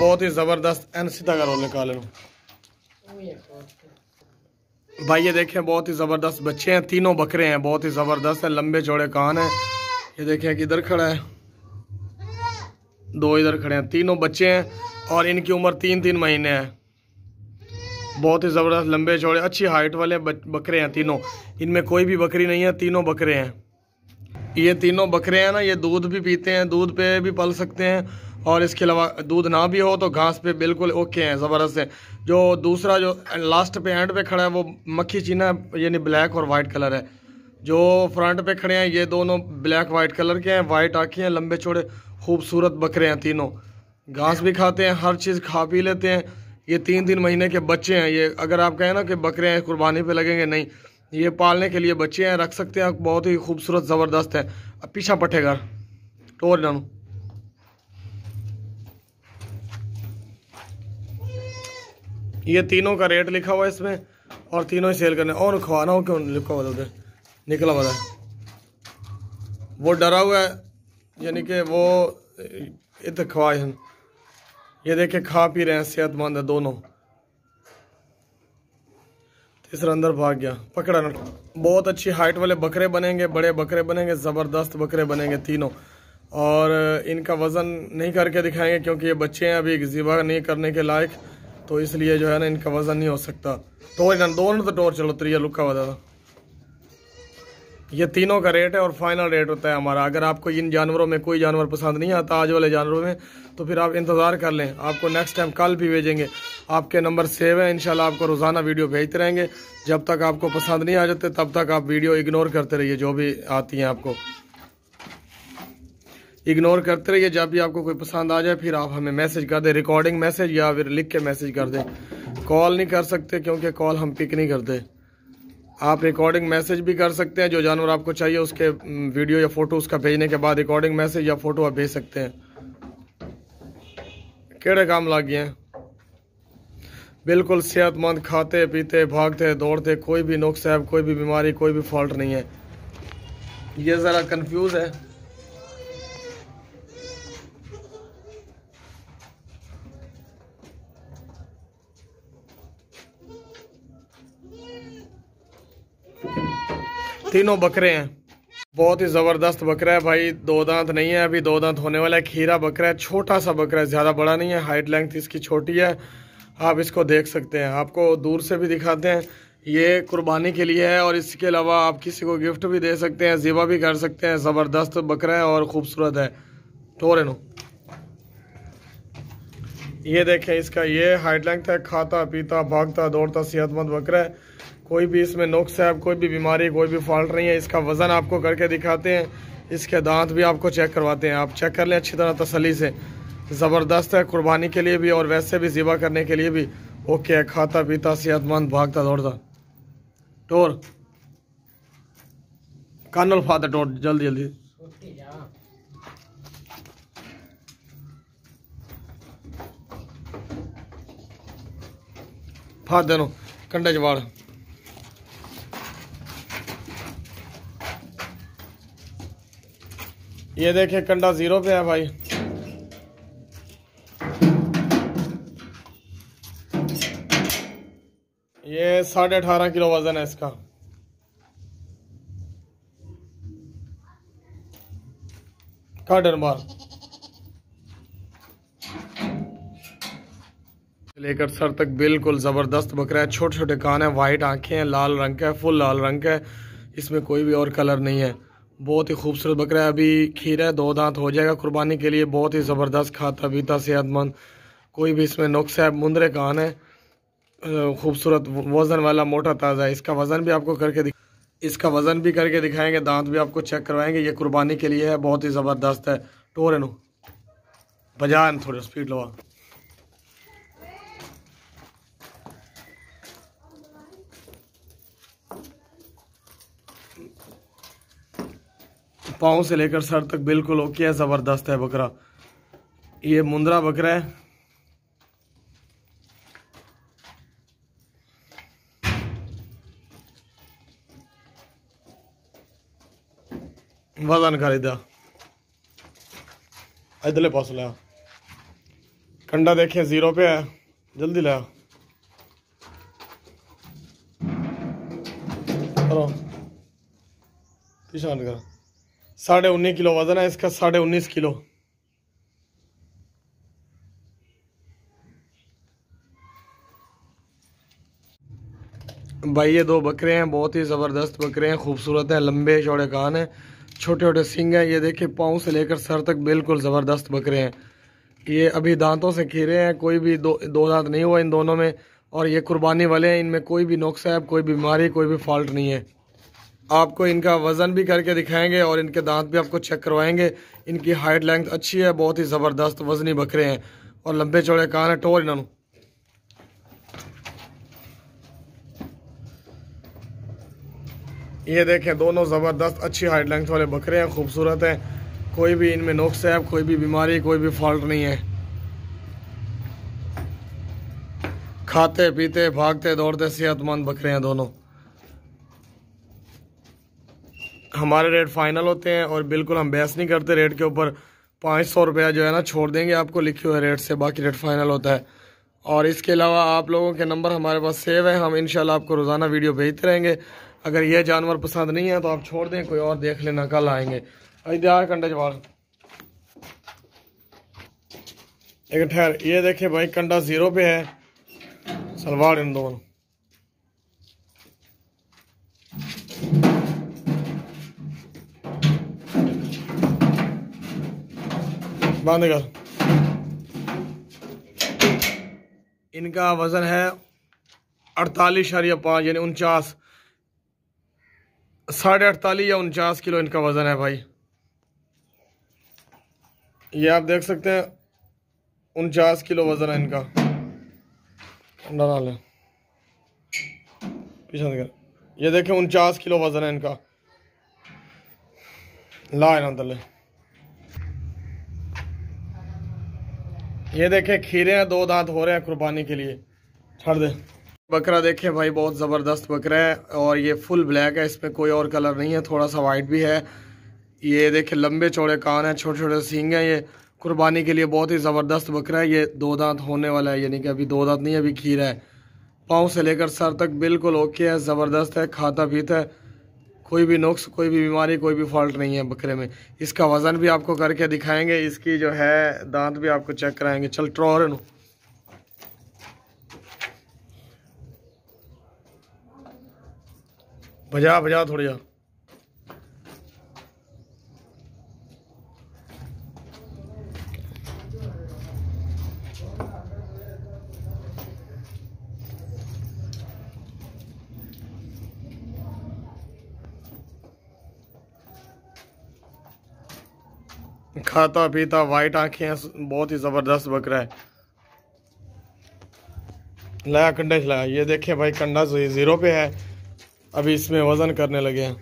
बहुत ही ज़बरदस्त एन सीधा का रोल निकाले भाई। ये देखें बहुत ही ज़बरदस्त बच्चे हैं, तीनों बकरे हैं, बहुत ही ज़बरदस्त है, लंबे चौड़े कान हैं। ये देखें कि इधर खड़ा है, दो इधर खड़े हैं, तीनों बच्चे हैं और इनकी उम्र 3-3 महीने है। बहुत ही ज़बरदस्त लंबे चौड़े अच्छी हाइट वाले बकरे हैं तीनों, इनमें कोई भी बकरी नहीं है, तीनों बकरे हैं। ये तीनों बकरे हैं ना, ये दूध भी पीते हैं, दूध पे भी पल सकते हैं और इसके अलावा दूध ना भी हो तो घास पे बिल्कुल ओके हैं, ज़बरदस्त है। जो दूसरा जो लास्ट पे एंड पे खड़ा है वो मक्खी चीना है, यानी ब्लैक और वाइट कलर है। जो फ्रंट पे खड़े हैं ये दोनों ब्लैक वाइट कलर के हैं, वाइट आँखें हैं, लंबे चौड़े खूबसूरत बकरे हैं तीनों। घास भी खाते हैं, हर चीज़ खा पी लेते हैं। ये 3-3 महीने के बच्चे हैं। ये अगर आप कहें ना कि बकरे हैं कुर्बानी पे लगेंगे, नहीं, ये पालने के लिए बच्चे हैं, रख सकते हैं, बहुत ही खूबसूरत ज़बरदस्त है। अब पीछा पट्टेगा टोर डानू। ये तीनों का रेट लिखा हुआ है इसमें और तीनों ही सेल करने और खवाना हो क्यों लिखा हुआ उधर निकला हुआ है। वो डरा हुआ है, यानी कि वो इधर खवाए हैं। ये देखे खा पी रहे हैं, सेहतमंद है दोनों। तीसरा अंदर भाग गया, पकड़ा ना। बहुत अच्छी हाइट वाले बकरे बनेंगे, बड़े बकरे बनेंगे, ज़बरदस्त बकरे बनेंगे तीनों। और इनका वज़न नहीं करके दिखाएंगे क्योंकि ये बच्चे हैं, अभी ज़िबा नहीं करने के लायक, तो इसलिए जो है ना इनका वज़न नहीं हो सकता। टोर ना दोनों तो टोर चलो त्रिया लुका हुआ था। ये तीनों का रेट है और फाइनल रेट होता है हमारा। अगर आपको इन जानवरों में कोई जानवर पसंद नहीं आता आज वाले जानवरों में, तो फिर आप इंतज़ार कर लें, आपको नेक्स्ट टाइम कल भी भेजेंगे। आपके नंबर सेव है, इंशाल्लाह आपको रोज़ाना वीडियो भेजते रहेंगे। जब तक आपको पसंद नहीं आ जाते तब तक आप वीडियो इग्नोर करते रहिए, जो भी आती हैं आपको इग्नोर करते रहिए। जब भी आपको कोई पसंद आ जाए फिर आप हमें मैसेज कर दें, रिकॉर्डिंग मैसेज या फिर लिख के मैसेज कर दें। कॉल नहीं कर सकते क्योंकि कॉल हम पिक नहीं करते। आप रिकॉर्डिंग मैसेज भी कर सकते हैं, जो जानवर आपको चाहिए उसके वीडियो या फ़ोटो उसका भेजने के बाद रिकॉर्डिंग मैसेज या फ़ोटो आप भेज सकते हैं। केड़े काम लग गए हैं, बिल्कुल सेहतमंद, खाते पीते भागते दौड़ते, कोई भी नुक्स है, कोई भी बीमारी, कोई भी फॉल्ट नहीं है। ये ज़रा कंफ्यूज है। तीनों बकरे हैं, बहुत ही ज़बरदस्त बकरा है भाई। दो दांत नहीं है, अभी दो दांत होने वाला है। खीरा बकरा है, छोटा सा बकरा है, ज़्यादा बड़ा नहीं है, हाइट लेंथ इसकी छोटी है। आप इसको देख सकते हैं, आपको दूर से भी दिखाते हैं। ये कुर्बानी के लिए है और इसके अलावा आप किसी को गिफ्ट भी दे सकते हैं, ज़िबा भी कर सकते हैं। ज़बरदस्त बकरा है और ख़ूबसूरत है। टोरे नो ये देखें, इसका ये हाइट लेंथ है, खाता पीता भागता दौड़ता सेहतमंद बकरा है। कोई भी इसमें नुक्स है, कोई भी बीमारी, कोई भी फॉल्ट नहीं है। इसका वज़न आपको करके दिखाते हैं, इसके दांत भी आपको चेक करवाते हैं। आप चेक कर लें अच्छी तरह तसल्ली से। ज़बरदस्त है कुर्बानी के लिए भी और वैसे भी ज़िबा करने के लिए भी ओके है। खाता पीता सेहतमंद भागता दौड़ता। टोर कानल फाता टोर जल्दी जल्दी। फात देनो कंडे जवाड़। ये देखे कंडा 0 पे है भाई। ये 18.5 किलो वजन है इसका। काटन बार लेकर सर तक बिल्कुल ज़बरदस्त बकरा है। छोटे छोटे कान है, वाइट आंखें हैं, लाल रंग का है, फुल लाल रंग का है। इसमें कोई भी और कलर नहीं है। बहुत ही खूबसूरत बकरा है। अभी खीरा है, 2 दांत हो जाएगा कुर्बानी के लिए। बहुत ही ज़बरदस्त खाता पीता सेहतमंद, कोई भी इसमें नुक्स है। मुंदरे कान है, खूबसूरत वज़न वाला, मोटा ताज़ा है। इसका वज़न भी आपको करके दिखाएंगे, दांत भी आपको चेक करवाएंगे। ये कुर्बानी के लिए है, बहुत ही ज़बरदस्त है। टोर नो बजा थोड़ी स्पीड लवा। पाँव से लेकर सर तक बिल्कुल ओके है, ज़बरदस्त है बकरा। ये मुंद्रा बकरा है। वजन खरीदा इधरले पास लिया कंडा देखिए 0 पे है, जल्दी लाया करो पीछा कर। 19.5 किलो वजन है इसका, 19.5 किलो। भाई ये 2 बकरे हैं, बहुत ही ज़बरदस्त बकरे हैं, खूबसूरत हैं, लंबे चौड़े कान हैं, छोटे छोटे सींग हैं। ये देखिए पाँव से लेकर सर तक बिल्कुल ज़बरदस्त बकरे हैं। ये अभी दांतों से खीरे हैं, कोई भी दो दांत नहीं हुआ इन दोनों में। और ये कुर्बानी वाले हैं, इनमें कोई भी नुक्स है, कोई बीमारी, कोई भी फॉल्ट नहीं है। आपको इनका वज़न भी करके दिखाएंगे और इनके दांत भी आपको चेक करवाएंगे। इनकी हाइट लेंथ अच्छी है, बहुत ही ज़बरदस्त वज़नी बकरे हैं और लंबे चौड़े कान हैं। टोर इन्होंने ये देखें, दोनों ज़बरदस्त अच्छी हाइट लेंथ वाले बकरे हैं, खूबसूरत हैं, कोई भी इनमें नुक्स है, कोई भी बीमारी, कोई भी फॉल्ट नहीं है। खाते पीते भागते दौड़ते सेहतमंद बकरे हैं दोनों। हमारे रेट फाइनल होते हैं और बिल्कुल हम बहस नहीं करते रेट के ऊपर। 500 रुपया जो है ना छोड़ देंगे आपको लिखे हुए रेट से, बाकी रेट फाइनल होता है। और इसके अलावा आप लोगों के नंबर हमारे पास सेव है, हम इंशाल्लाह आपको रोज़ाना वीडियो भेजते रहेंगे। अगर ये जानवर पसंद नहीं है तो आप छोड़ दें, कोई और देख लेना, कल आएंगे। इधर कंडे जवाड़ एक ठहर। ये देखे भाई, कंडा 0 पे है, सलवार इन दोनों। बांध कर। इनका वजन है 48.5 यानी 49, 48.5 या 49 किलो इनका वजन है भाई। ये आप देख सकते हैं 49 किलो वजन है इनका। डरा ले पीछे कर। ये देखें 49 किलो वजन है इनका। ला ना तले। ये देखें खीरे हैं, 2 दांत हो रहे हैं कुर्बानी के लिए। छड़ दे। बकरा देखे भाई, बहुत ज़बरदस्त बकरा है और ये फुल ब्लैक है, इसमें कोई और कलर नहीं है, थोड़ा सा वाइट भी है। ये देखे लंबे चौड़े कान हैं, छोटे छोटे सींग हैं। ये कुर्बानी के लिए बहुत ही ज़बरदस्त बकरा है। ये 2 दांत होने वाला है, यानी कि अभी 2 दांत नहीं है, अभी खीरा है। पाँव से लेकर सर तक बिल्कुल ओके है, ज़बरदस्त है, खाता पीता है, कोई भी नुक्स, कोई भी बीमारी, कोई भी फॉल्ट नहीं है बकरे में। इसका वज़न भी आपको करके दिखाएंगे, इसकी जो है दांत भी आपको चेक कराएंगे। चल ट्रॉर नु भजा भजा थोड़ी जा। खाता पीता, वाइट आंखें हैं, बहुत ही ज़बरदस्त बकरा है। लाया कंडा खिलाया। ये देखें भाई, कंडा 0 पे है, अभी इसमें वज़न करने लगे हैं।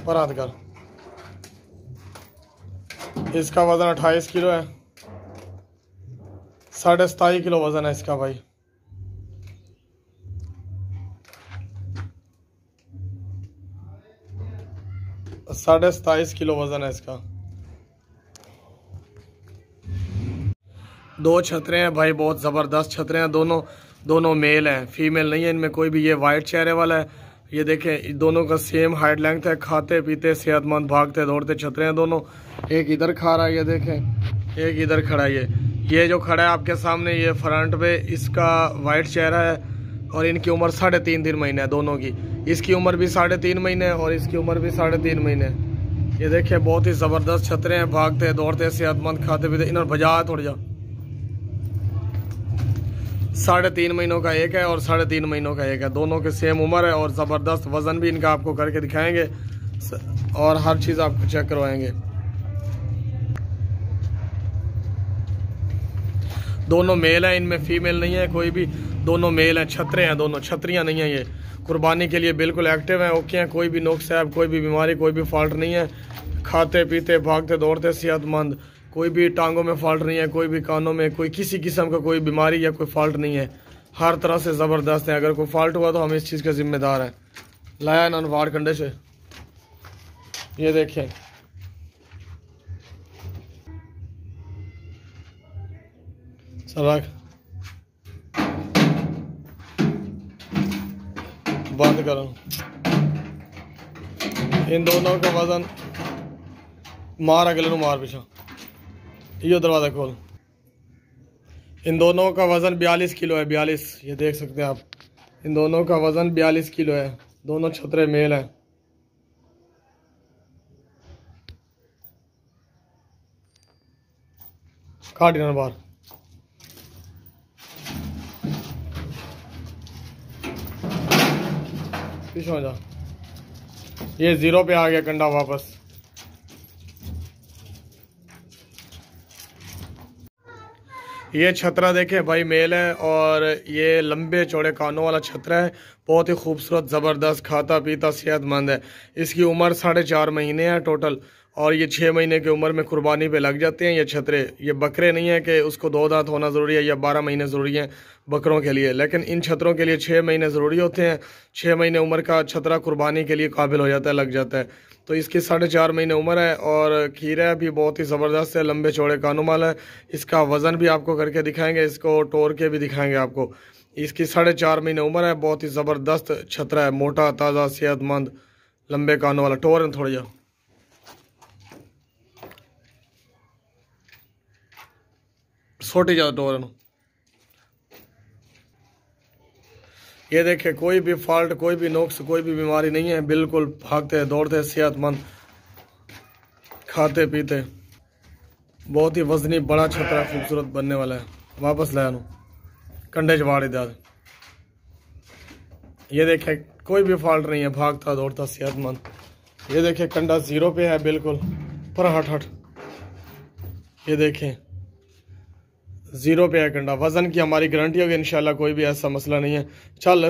पर हाथ कर। इसका वज़न 28 किलो है, 27.5 किलो वज़न है इसका भाई। साढ़े 27 किलो वज़न है इसका। 2 छतरे हैं भाई, बहुत ज़बरदस्त छतरे हैं, दोनों मेल हैं, फीमेल नहीं है इनमें कोई भी। ये वाइट चेहरे वाला है। ये देखें, दोनों का सेम हाइट लेंथ है, खाते पीते सेहतमंद भागते दौड़ते छतरे हैं दोनों। एक इधर खा रहा है, ये देखें, एक इधर खड़ा है। ये जो खड़ा है आपके सामने, ये फ्रंट पे, इसका वाइट चेहरा है और इनकी उम्र 3.5 महीने है दोनों की। इसकी उम्र भी 3.5 महीने है और इसकी उम्र भी 3.5 महीने है। ये देखिए, बहुत ही ज़बरदस्त छतरे हैं, भागते दौड़ते सेहतमंद खाते पीते। इन्होंने बजा थोड़ी जा। 3.5 महीनों का एक है और 3.5 महीनों का एक है, दोनों के सेम उम्र है और ज़बरदस्त वज़न भी इनका आपको करके दिखाएंगे और हर चीज़ आपको चेक करवाएंगे। दोनों मेल हैं, इनमें फीमेल नहीं है कोई भी, दोनों मेल हैं, छतरे हैं दोनों, छतरियां नहीं हैं। ये कुर्बानी के लिए बिल्कुल एक्टिव हैं, ओके हैं, कोई भी नुक्स है, कोई भी बीमारी, कोई भी फॉल्ट नहीं है। खाते पीते भागते दौड़ते सेहतमंद, कोई भी टांगों में फॉल्ट नहीं है, कोई भी कानों में, कोई किसी किस्म का कोई बीमारी या कोई फॉल्ट नहीं है। हर तरह से ज़बरदस्त है। अगर कोई फॉल्ट हुआ तो हम इस चीज़ के ज़िम्मेदार हैं। लाया ननवार कंडे से ये देखें, सराख बंद करो। इन दोनों का वजन मार अगले मार पीछा, ये दरवाज़ा खोल। इन दोनों का वज़न 42 किलो है, 42। ये देख सकते हैं आप, इन दोनों का वज़न 42 किलो है। दोनों छतरे मेल हैं। काट देना बाहर। पीछे हो जा। ये 0 पे आ गया कंडा वापस। ये छतरा देखे भाई मेल है, और ये लंबे चौड़े कानों वाला छतरा है। बहुत ही खूबसूरत, ज़बरदस्त, खाता पीता सेहतमंद है। इसकी उम्र 4.5 महीने है टोटल, और ये 6 महीने की उम्र में कुर्बानी पे लग जाते हैं ये छतरे। ये बकरे नहीं है कि उसको 2 दांत होना ज़रूरी है या 12 महीने ज़रूरी है बकरों के लिए, लेकिन इन छतरों के लिए 6 महीने ज़रूरी होते हैं। 6 महीने उम्र का छतरा कुर्बानी के लिए काबिल हो जाता है, लग जाता है। तो इसकी 4.5 महीने उम्र है, और खीरा भी बहुत ही ज़बरदस्त है, लंबे चौड़े कानों वाला है। इसका वज़न भी आपको करके दिखाएंगे, इसको तोड़ के भी दिखाएंगे आपको। इसकी 4.5 महीने उम्र है। बहुत ही ज़बरदस्त छतरा है, मोटा ताज़ा सेहतमंद लंबे कानों वाला। टोर थोड़ा जा छोटी ज़्यादा टोर। ये देखे, कोई भी फॉल्ट, कोई भी नुक्स, कोई भी बीमारी नहीं है। बिल्कुल भागते दौड़ते सेहतमंद, खाते पीते। बहुत ही वजनी बड़ा छतरा खूबसूरत बनने वाला है। वापस लाया कंडे चवाड़ इधर। ये देखे, कोई भी फॉल्ट नहीं है, भागता दौड़ता सेहतमंद। ये देखे, कंडा 0 पे है बिल्कुल। पर हट हट, ये देखें 0 पे है कंडा। वज़न की हमारी गारंटी होगी इंशाल्लाह, कोई भी ऐसा मसला नहीं है। चल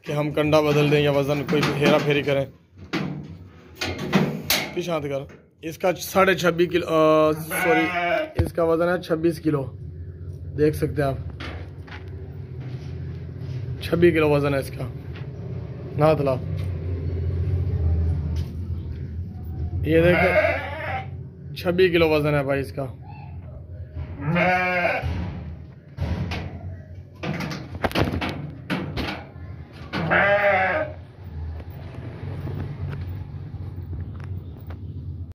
कि हम कंडा बदल दें या वज़न कोई हेरा फेरी करें। पिछात कर। इसका 26.5 किलो, सॉरी, इसका वज़न है 26 किलो। देख सकते हैं आप, 26 किलो वज़न है इसका। ना तला, ये देखें 26 किलो वज़न है भाई इसका।